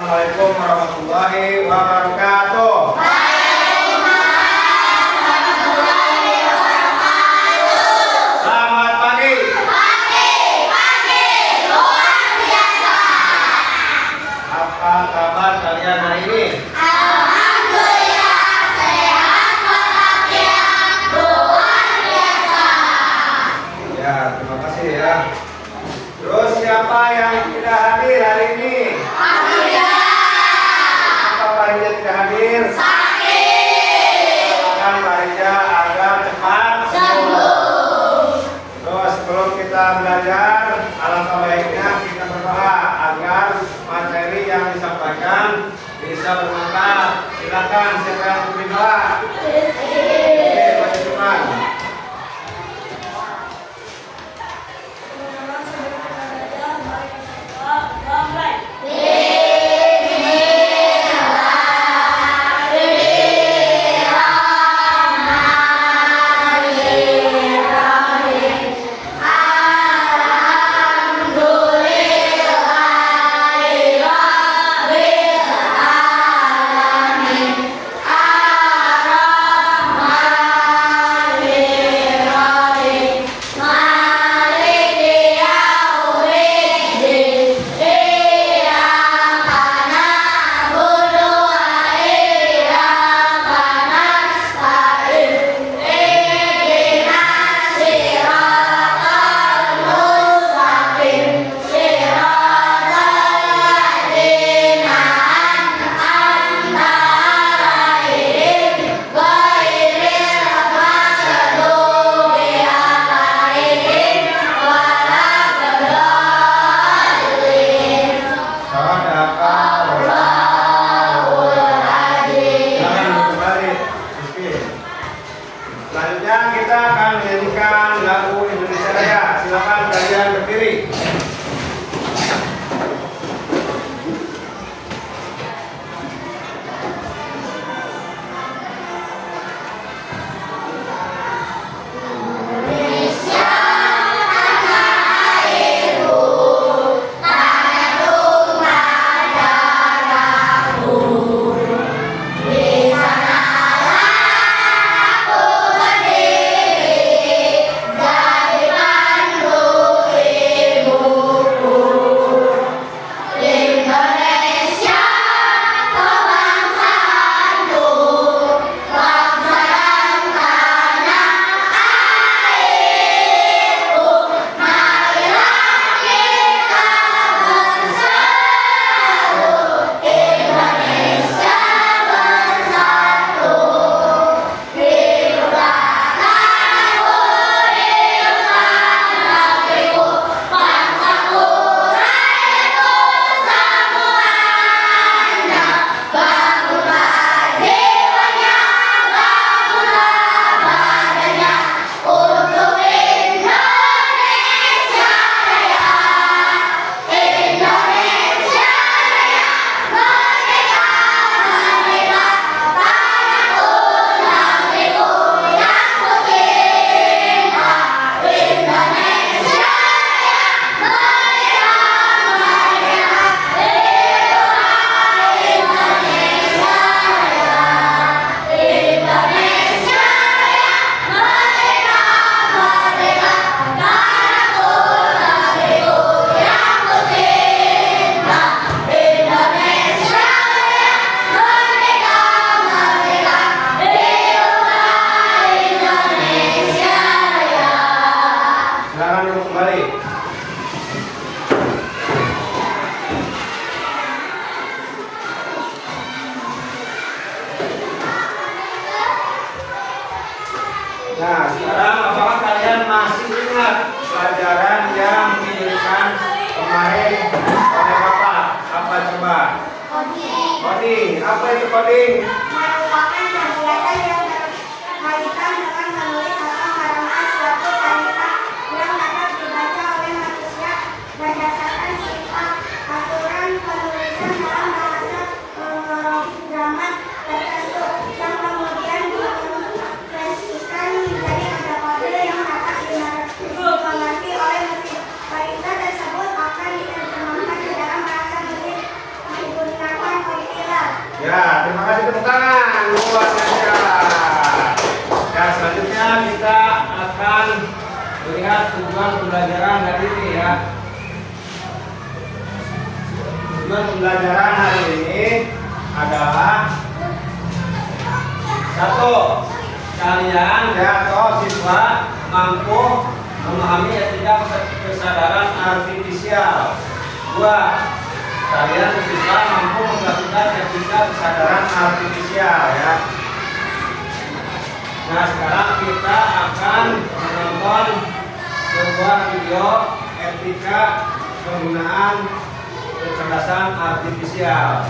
Assalamualaikum warahmatullahi wabarakatuh. Selamat pagi. Luar biasa. Apa kabar kalian hari ini? Alhamdulillah sehat walafiat, luar biasa. Ya, terima kasih ya. Terus siapa yang tidak hadir hari ini? Kenapa Pak Rija tidak hadir? Sakit. Silakan Pak Rija agar cepat sembuh. Terus sebelum kita belajar, alangkah baiknya kita berdoa agar materi yang disampaikan bisa bermanfaat. Silakan siapa yang berdoa. Oke, Pak Juman. Selanjutnya kita akan menyanyikan lagu Indonesia Raya. Silakan kalian berdiri. Silakan duduk kembali. Nah, sekarang apakah kalian masih ingat pelajaran yang diberikan kemarin oleh Bapak? Apa coba? Coding. Apa itu coding? Merupakan kegiatan yang berkaitan dengan menulis atau merenang suatu kalimat yang dapat dibaca oleh manusia berdasarkan sifat aturan penulisan dalam bahasa pemrograman tertentu yang kemudian dikonversikan menjadi kode-kode yang dapat dimengerti oleh mesin. Perintah tersebut akan diterjemahkan ke dalam bahasa mesin menggunakan Ya, terima kasih tepuk tangan. Luar biasa. Ya, selanjutnya kita akan melihat tujuan pembelajaran hari ini ya. Tujuan pembelajaran hari ini adalah satu, kalian ya atau siswa mampu memahami etika kesadaran artifisial. Dua, kalian siswa mampu melakukan etika kesadaran artifisial ya. Nah, sekarang kita akan menonton sebuah video etika penggunaan kecerdasan artifisial.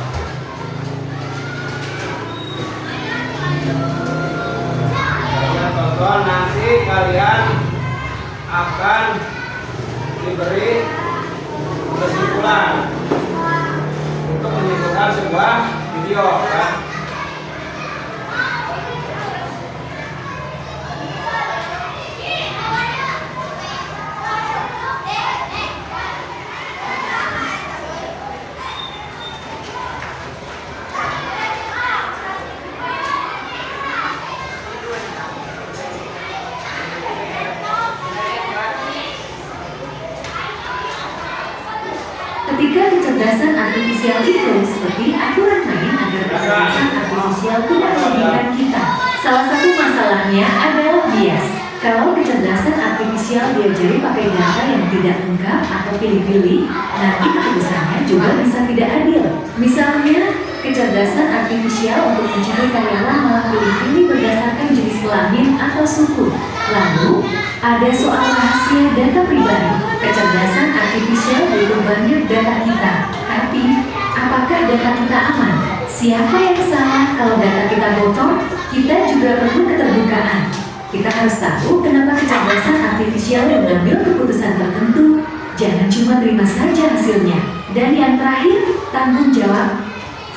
Kalian tonton, nanti kalian akan diberi kesimpulan untuk menyimpulkan sebuah video kan. Ketika kecerdasan artifisial itu seperti aturan main agar kecerdasan artifisial tidak merugikan kita. Salah satu masalahnya adalah bias. Kalau kecerdasan artifisial diajari pakai data yang tidak lengkap atau pilih-pilih, nanti keputusannya juga bisa tidak adil. Misalnya, kecerdasan artifisial untuk mencari karyawan malah pilih-pilih berdasarkan jenis kelamin atau suku. Lalu, ada soal rahasia data pribadi. Kecerdasan artifisial butuh banyak data kita. Tapi, apakah data kita aman? Siapa yang salah kalau data kita bocor? Kita juga perlu keterbukaan. Kita harus tahu kenapa kecerdasan artifisial mengambil keputusan tertentu. Jangan cuma terima saja hasilnya. Dan yang terakhir, tanggung jawab.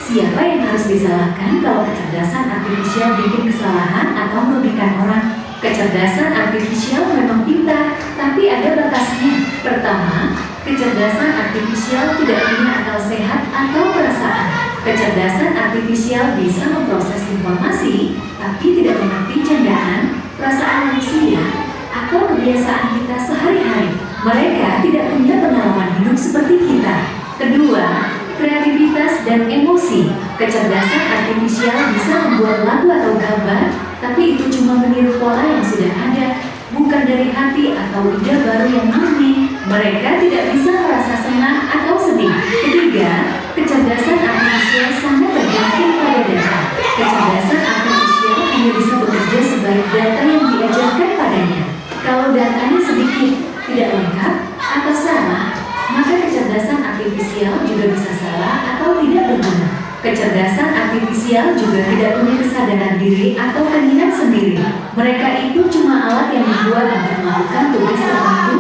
Siapa yang harus disalahkan kalau kecerdasan artifisial bikin kesalahan atau merugikan orang? Kecerdasan artifisial memang pintar, tapi ada batasnya. Pertama, kecerdasan artifisial tidak punya akal sehat atau perasaan. Kecerdasan artifisial bisa memproses informasi, tapi tidak mengerti candaan, perasaan manusia, atau kebiasaan kita sehari-hari. Mereka tidak punya pengalaman hidup seperti kita. Kedua, kreativitas dan emosi. Kecerdasan artifisial bisa membuat lagu atau gambar, tapi itu cuma meniru pola yang sudah ada, bukan dari hati atau ide baru yang murni. Mereka tidak bisa merasa senang atau sedih. Ketiga, kecerdasan artifisial sangat tergantung pada data. Kecerdasan artifisial hanya bisa bekerja sebaik data yang diajarkan padanya. Kalau datanya sedikit, tidak lengkap, atau salah, maka kecerdasan artifisial juga bisa salah atau tidak berguna. Kecerdasan artifisial juga tidak punya kesadaran diri atau keinginan sendiri. Mereka itu cuma alat yang dibuat untuk melakukan tugas tertentu,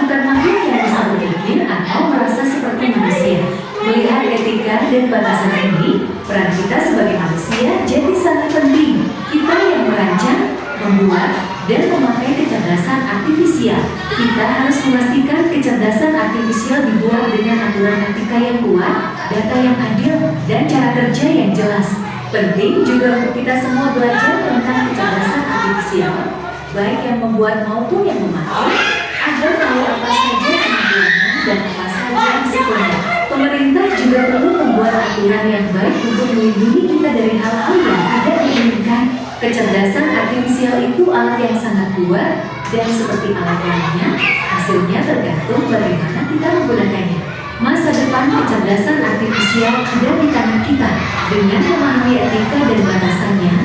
bukan makhluk yang bisa berpikir atau merasa seperti manusia. Melihat etika dan batasan ini, peran kita sebagai manusia jadi sangat penting. Kita yang merancang, membuat, dan memakai kecerdasan artifisial. Kita harus memastikan kecerdasan artifisial dibuat dengan aturan etika yang kuat, data yang adil, dan cara kerja yang jelas. Penting juga untuk kita semua belajar tentang kecerdasan artifisial, baik yang membuat maupun yang memakai, agar tahu apa saja kemampuannya dan apa saja risikonya. Pemerintah juga perlu membuat aturan yang baik untuk melindungi kita dari hal-hal yang tidak diinginkan. Kecerdasan artifisial itu alat yang sangat kuat, dan seperti alat lainnya, hasilnya tergantung bagaimana kita menggunakannya. Masa depan kecerdasan artifisial ada di tangan kita. Dengan memahami etika dan batasannya,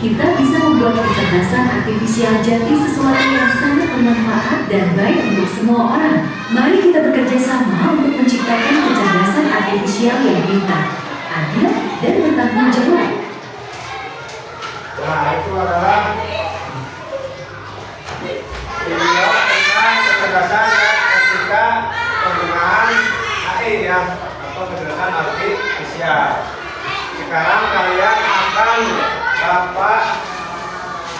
kita bisa membuat kecerdasan artifisial jadi sesuatu yang sangat bermanfaat dan baik untuk semua orang. Mari kita bekerja sama untuk menciptakan kecerdasan artifisial yang pintar, adil, dan bertanggung jawab. Nah, itu adalah video tentang kecerdasan dan etika penggunaan AI ya, atau kecerdasan artifisial. Sekarang kalian akan dapat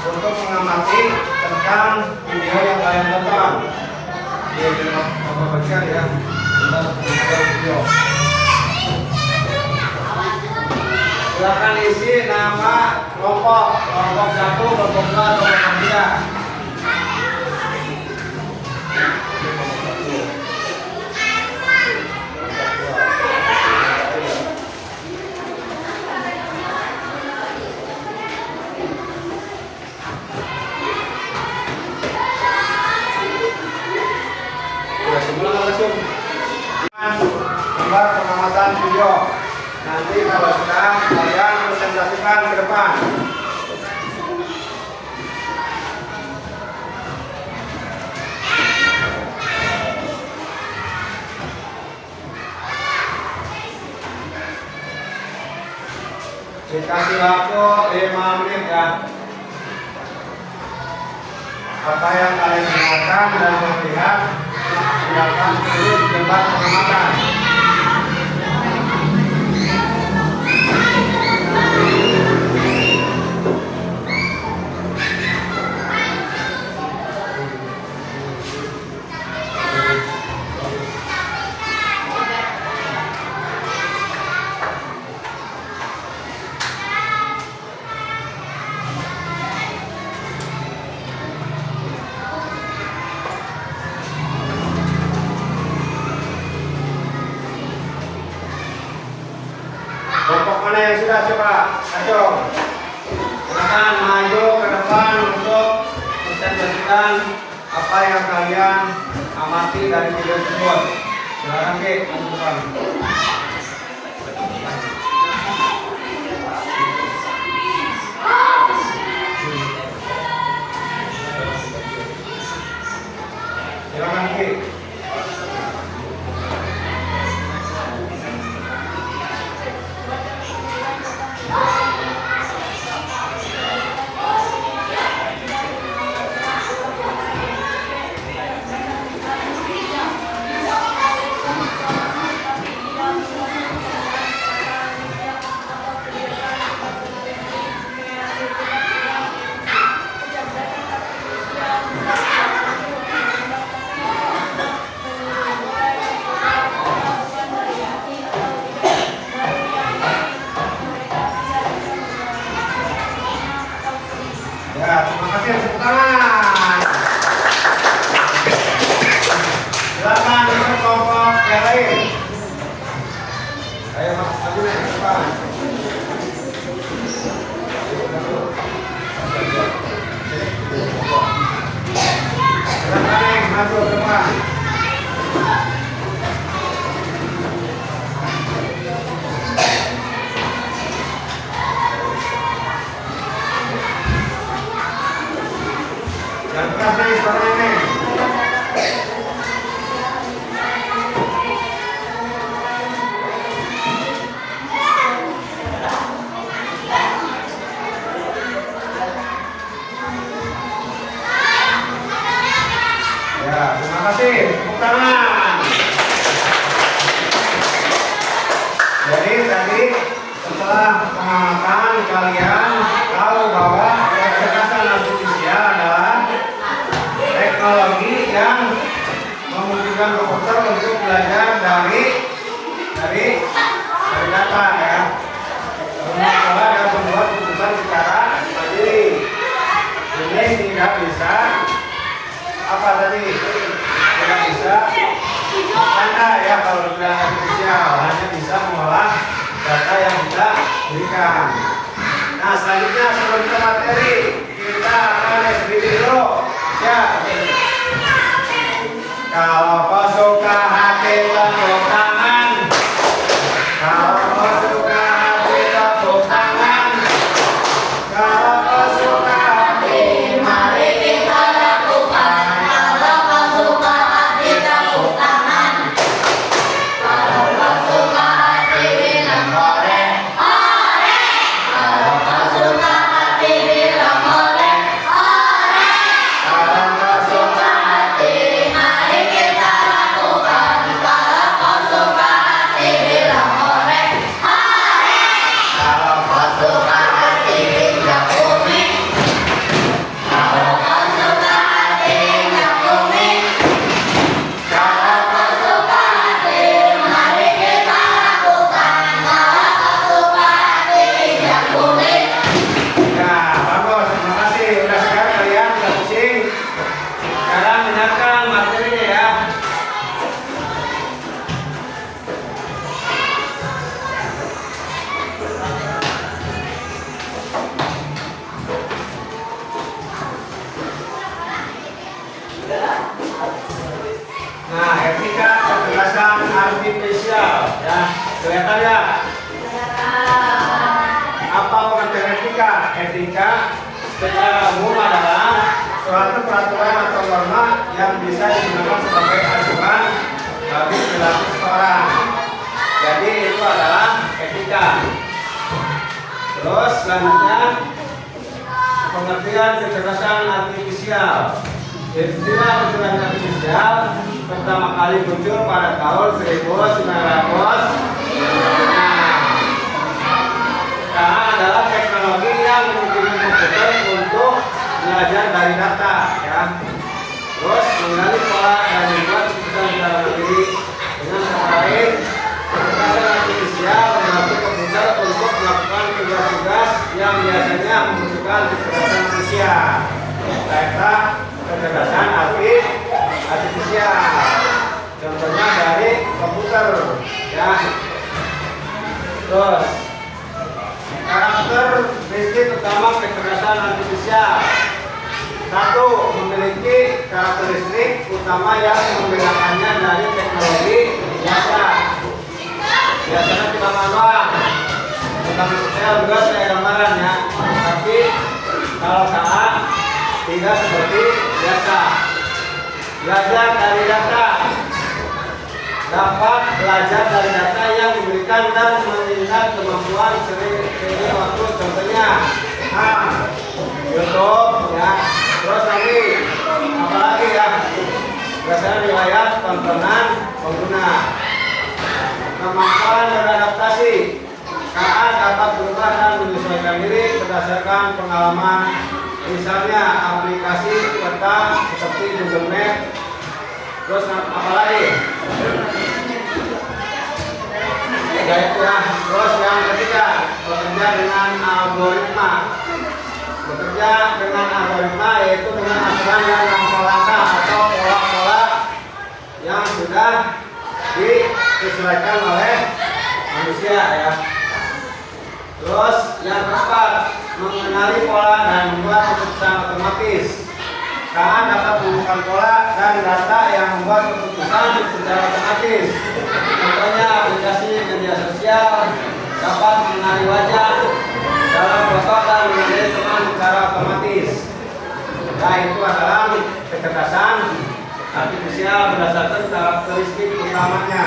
untuk mengamati tentang video yang kalian tonton. Di beberapa bagian ya, tentang video. Silakan isi nama kelompok 1, kelompok 2, atau kelompok 3. Gambar pengamatan video. Nanti kalau sudah kalian presentasikan ke depan. Dikasih waktu 5 menit ya. Apa yang kalian dengarkan dan melihat silakan tulis gambar pengamatan. Kelompok mana yang sudah coba? Ayo, silakan maju ke depan untuk presentasikan apa yang kalian amati dari video tersebut. Silakan Ki, maju ke depan. Silakan Ki. Ya, terima kasih. Tepuk tangan. Silakan untuk kelompok yang lain. Ayo Mas, maju nih, depan. Silakan nih, maju ke depan. Jangan keras nih, suaranya nih. Ya, terima kasih. Tepuk tangan. Jadi tadi setelah pengamatan kalian tahu bahwa kecerdasan artifisial adalah teknologi yang memungkinkan komputer untuk belajar dari data ya. Seolah dan membuat keputusan secara mandiri. Ini tidak bisa apa tadi? Tidak bisa tanda ya kalau sudah artifisial, hanya bisa mengolah data yang kita berikan. Nah selanjutnya sebelum kita materi kita akan SBD dulu ya. Kalau kau suka hati tepuk tangan. Kalau kau suka hati tepuk tangan. Kalau kau suka hati mari kita lakukan. Kalau kau suka hati tepuk tangan. Kalau kau suka hati bilang boleh. Oleh. Kalau kau suka hati bilang boleh. Oleh. Kalau kau suka hati mari kita lakukan. Kalau etika. Etika secara umum adalah suatu peraturan atau norma yang bisa digunakan sebagai acuan bagi perilaku seseorang. Jadi itu adalah etika. Terus selanjutnya pengertian kecerdasan artifisial. Istilah kecerdasan artifisial pertama kali muncul pada tahun 1900. Karena adalah teknologi yang memungkinkan komputer untuk belajar dari data, ya. Terus mengenali pola dan membuat keputusan secara mandiri. Dengan kata lain, kecerdasan artifisial membantu komputer untuk melakukan tugas-tugas yang biasanya membutuhkan kecerdasan manusia. Kita kecerdasan artifisial. Contohnya dari komputer, ya. Terus karakteristik utama kecerdasan artifisial. 1. Memiliki karakteristik utama yang membedakannya dari teknologi biasa. Biasanya kita manual. Saya juga saya gambaran, ya. Tapi kalau saat tidak seperti biasa. Belajar dari data. Dapat belajar dari data yang diberikan dan meningkat kemampuan sering waktu. Contohnya YouTube, ya. Terus nanti apalagi, ya, biasanya riwayat tontonan pengguna. Kemampuan beradaptasi. KA dapat berubah dan menyesuaikan diri berdasarkan pengalaman. Misalnya aplikasi peta seperti Google Map. Terus apalagi? Ya itu, ya. Terus yang ketiga, bekerja dengan algoritma. Bekerja dengan algoritma yaitu dengan aturan dan langkah-langkah atau pola-pola yang sudah disesuaikan oleh manusia, ya. Terus yang keempat, mengenali pola dan membuat keputusan otomatis. KA dapat menemukan pola dan data yang membuat keputusan secara otomatis. Contohnya aplikasi media sosial dapat mengenali wajah dalam foto dan mengenali teman secara otomatis. Nah, itu adalah kecerdasan artifisial berdasarkan karakteristik utamanya.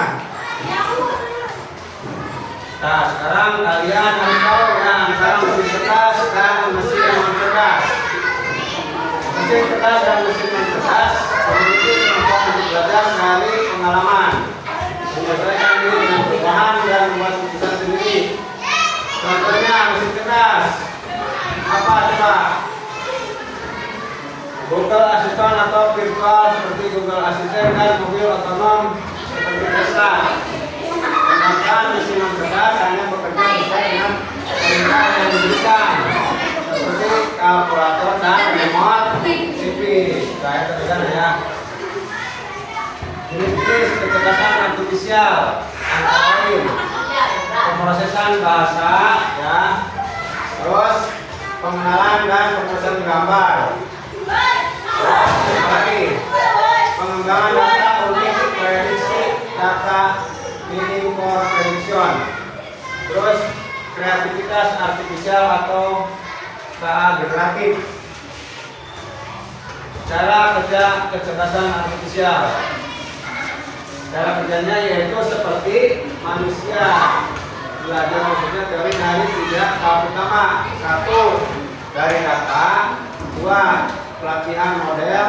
Nah, sekarang kalian harus tahu, ya, antara mesin cerdas dan mesin yang cerdas. Mesin cerdas dan mesin yang cerdas memiliki kemampuan untuk belajar dari pengalaman, menyesuaikan diri dengan perubahan dan membuat keputusan sendiri. Contohnya mesin cerdas apa coba? Google Assistant atau virtual seperti Google Assistant dan mobil otonom seperti Tesla. Sedangkan mesin yang cerdas hanya bekerja sesuai dengan perintah yang diberikan, seperti kalkulator dan remote TV. Saya teruskan, ya. Jenis kecerdasan artifisial antara lain pemrosesan bahasa, ya. Terus pengenalan dan pemrosesan gambar. Terus lagi pengembangan data untuk prediksi data meaning for prediction. Terus kreativitas artifisial atau KA generatif. Cara kerja kecerdasan artifisial. Cara kerjanya yaitu seperti manusia. Belajar maksudnya teori dari 3 tahap utama. 1. Dari data. 2. Pelatihan model.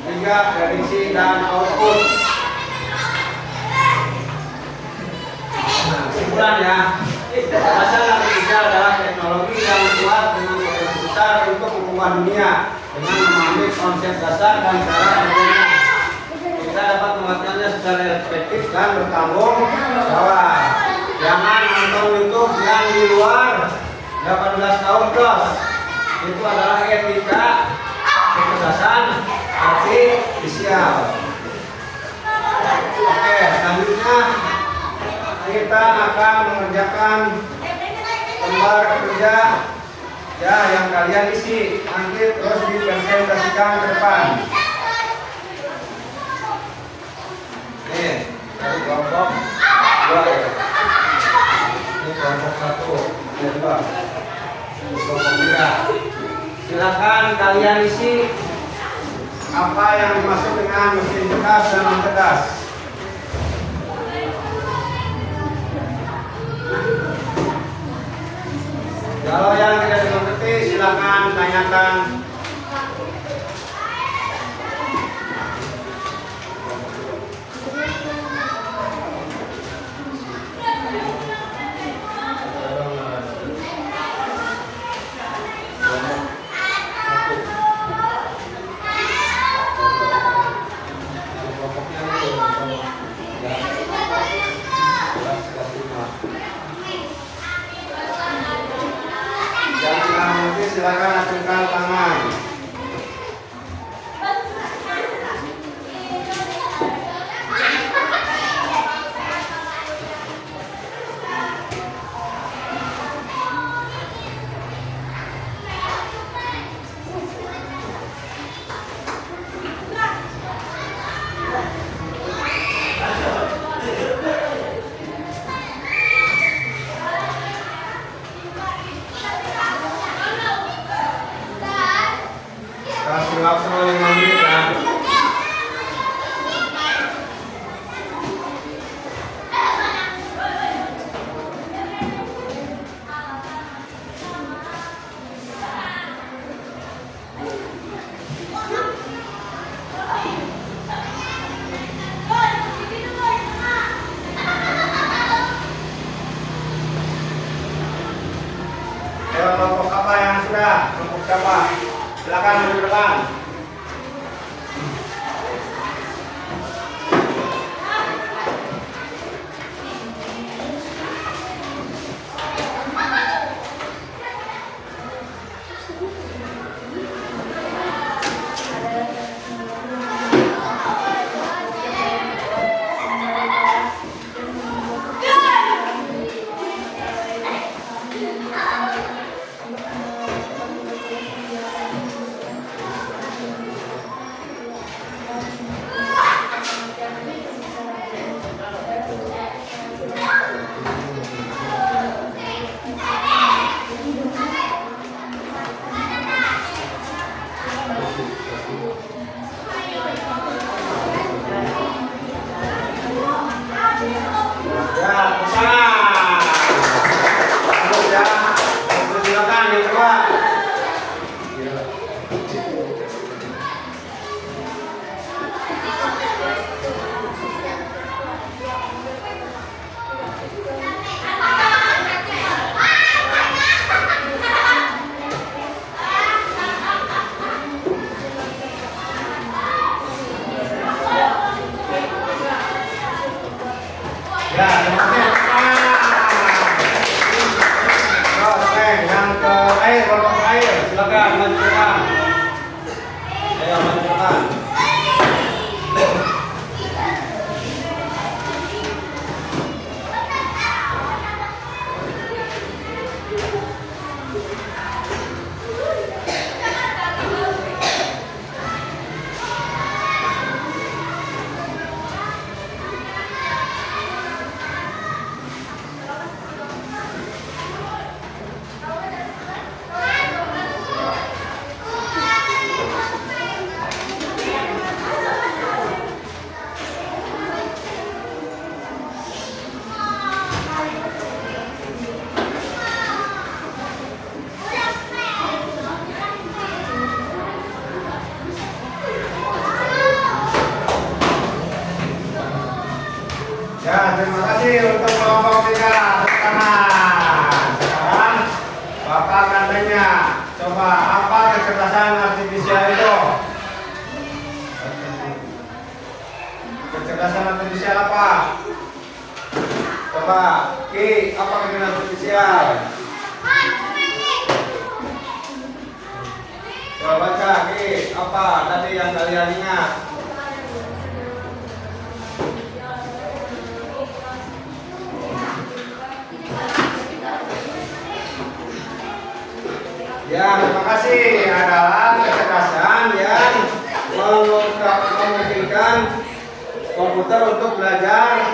3. Prediksi dan output. Nah, kesimpulan, ya. Kecerdasan artifisial adalah teknologi yang kuat dengan potensi besar untuk mengubah dunia dengan memahami konsep dasar dan cara kerjanya. Kita dapat melakukannya secara efektif dan bertanggung jawab. Jangan nonton YouTube yang di luar 18 tahun plus. Itu adalah etika kecerdasan artifisial. Oke, selanjutnya kita akan mengerjakan lembar kerja, ya, yang kalian isi nanti terus dipresentasikan ke depan. Nih, dari kelompok 2, ya. Ini kelompok 1, ini 2. Kelompok 3. Silakan kalian isi apa yang dimaksud dengan mesin cerdas dan non cerdas. Kalau yang tidak dimengerti silakan tanyakan. Silakan acungkan tangan. Kasih waktu 5 menit ya. Kelompok apa yang sudah? Kelompok siapa? Silakan maju ke depan. Ya, terima kasih untuk kelompok 3. Tangan. Sekarang Bapak akan tanya, coba apa kecerdasan artifisial itu? Kecerdasan artifisial apa? Coba, Ki, apa kecerdasan artifisial? Coba baca, Ki, apa tadi yang kalian ingat? Ya, terima kasih. Adalah kecerdasan yang memungkinkan komputer untuk belajar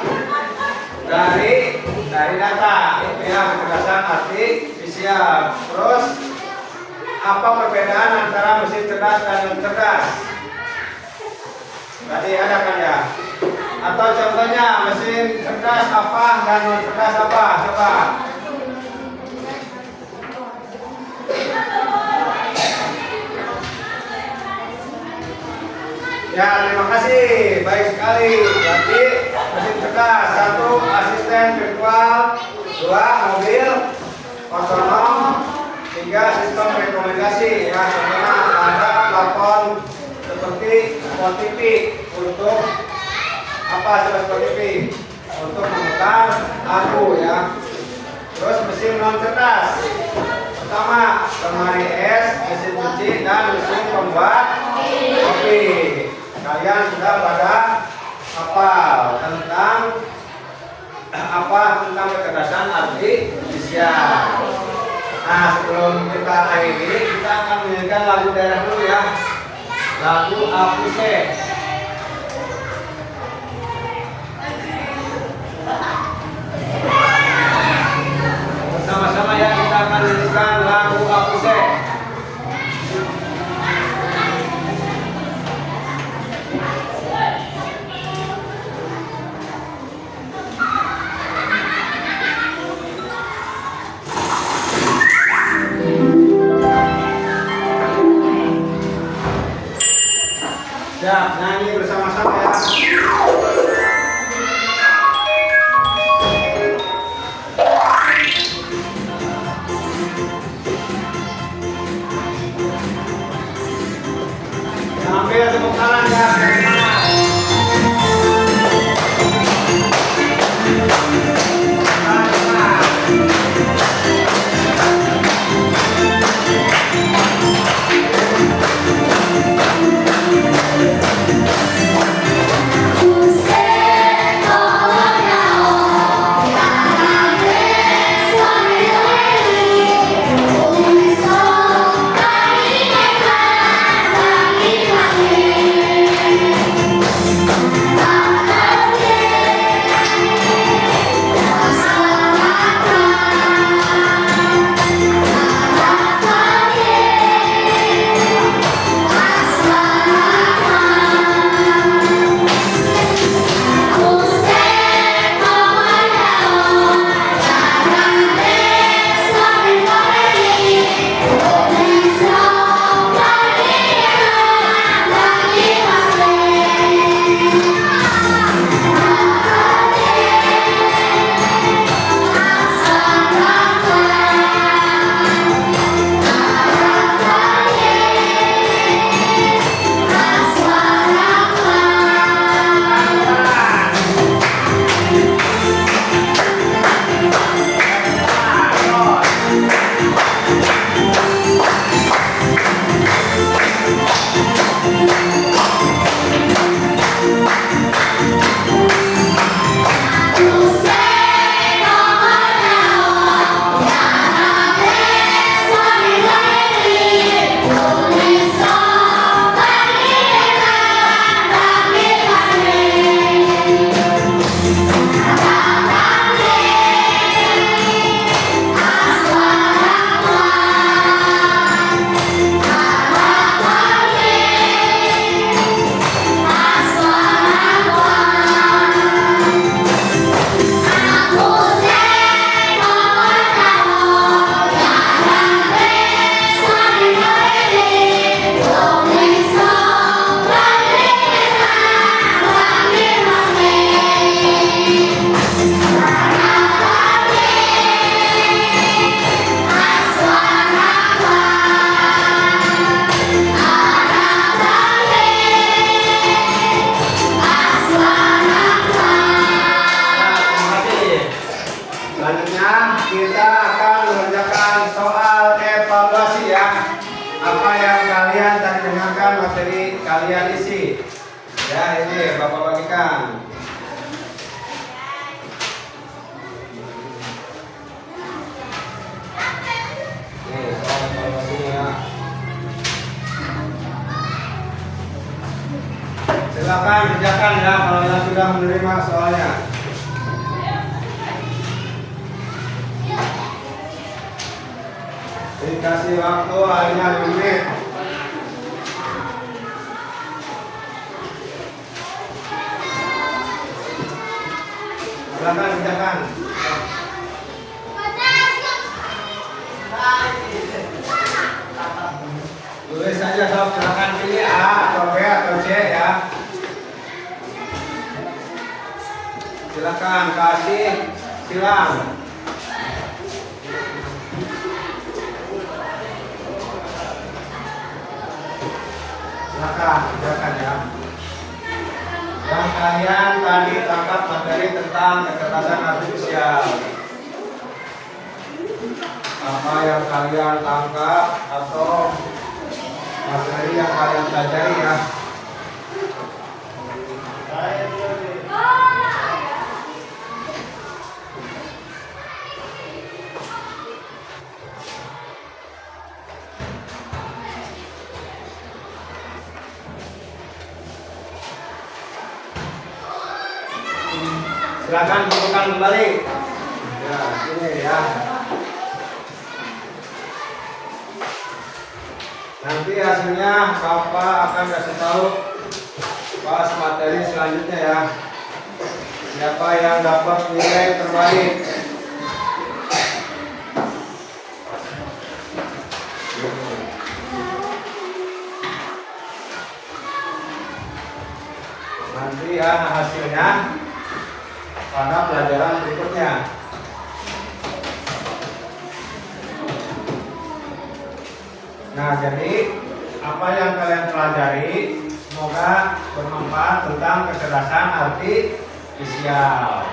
dari data itu ya, kecerdasan artifisial. Terus apa perbedaan antara mesin cerdas dan non cerdas? Tadi ada kan ya? Atau contohnya mesin cerdas apa dan non cerdas apa? Coba. Ya, terima kasih. Baik sekali. Berarti mesin cerdas, 1 asisten virtual, 2 mobil otonom, 3 sistem rekomendasi. Ya, contohnya ada plafon seperti Spot TV untuk apa? Spot TV untuk memutar lagu ya. Terus mesin non cerdas. Pertama, lemari es, mesin cuci dan mesin pembuat kopi. Kalian sudah pada hafal tentang kecerdasan artifisial. Nah, sebelum kita akhiri, kita akan menyanyikan lagu daerah dulu ya. Lagu Apuse. Bersama-sama ya, kita akan menyanyikan lagu Apuse. Siap, nyanyi bersama-sama ya. Ambil tepuk tangan ya. Kita akan mengerjakan soal evaluasi ya. Apa yang kalian tadi dengarkan materi kalian isi. Ya, ini Bapak bagikan. Nih, soal evaluasinya ya. Silakan kerjakan ya kalau yang sudah menerima soalnya. Dikasih waktu hanya 5 menit. Silakan kerjakan. Tulis saja sob, silakan pilih A atau B atau C ya. Silakan kasih silang. Silakan kerjakan ya. Yang kalian tadi tangkap materi tentang kecerdasan artifisial. Apa yang kalian tangkap atau materi yang kalian pelajari ya. Silakan bukukan kembali. Ya, ini ya. Nanti hasilnya Bapak akan kasih tahu pas materi selanjutnya ya. Siapa yang dapat nilai terbaik? Nanti ya hasilnya pada pelajaran berikutnya. Nah, jadi apa yang kalian pelajari semoga bermanfaat tentang kecerdasan artifisial.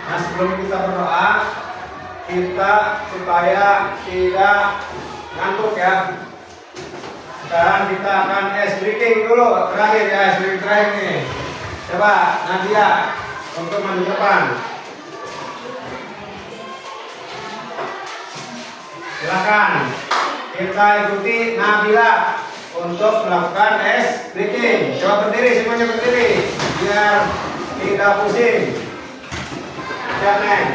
Nah, sebelum kita berdoa, kita supaya tidak ngantuk ya. Sekarang kita akan ice breaking dulu, terakhir ya, ice breaking terakhir nih. Coba Nadia untuk maju depan. Silakan kita ikuti Nabila untuk melakukan ice breaking. Coba berdiri, semuanya berdiri biar tidak pusing. Siap Neng.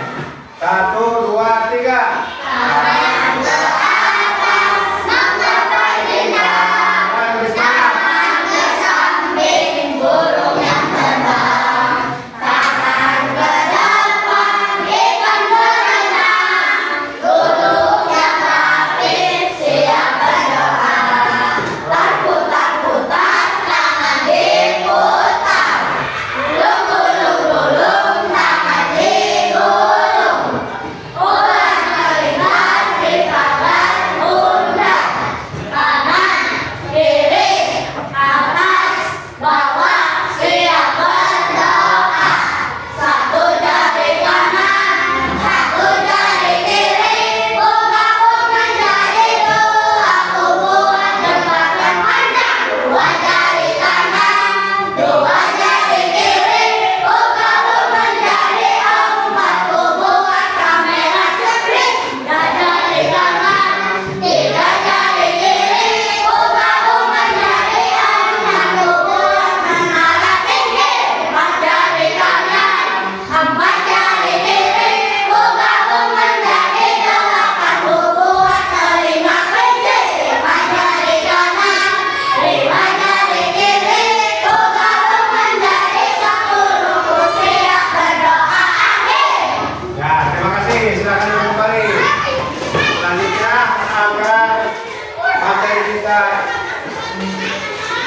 1, 2, 3.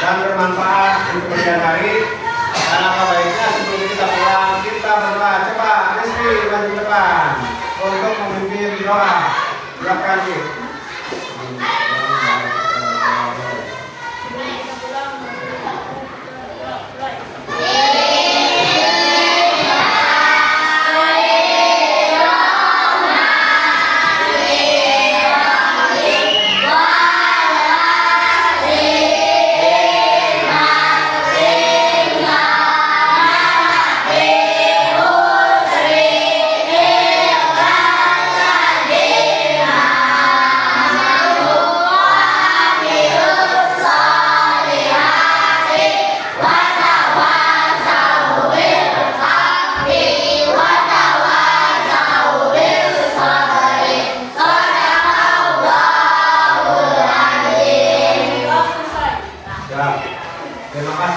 Dan bermanfaat di kemudian hari. Dan apa baiknya sebelum kita pulang kita berdoa. Coba Rizky maju ke depan untuk memimpin doa. Silakan Ki.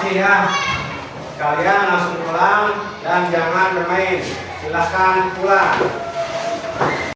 kasih ya. Kalian langsung pulang dan jangan bermain. Silahkan pulang.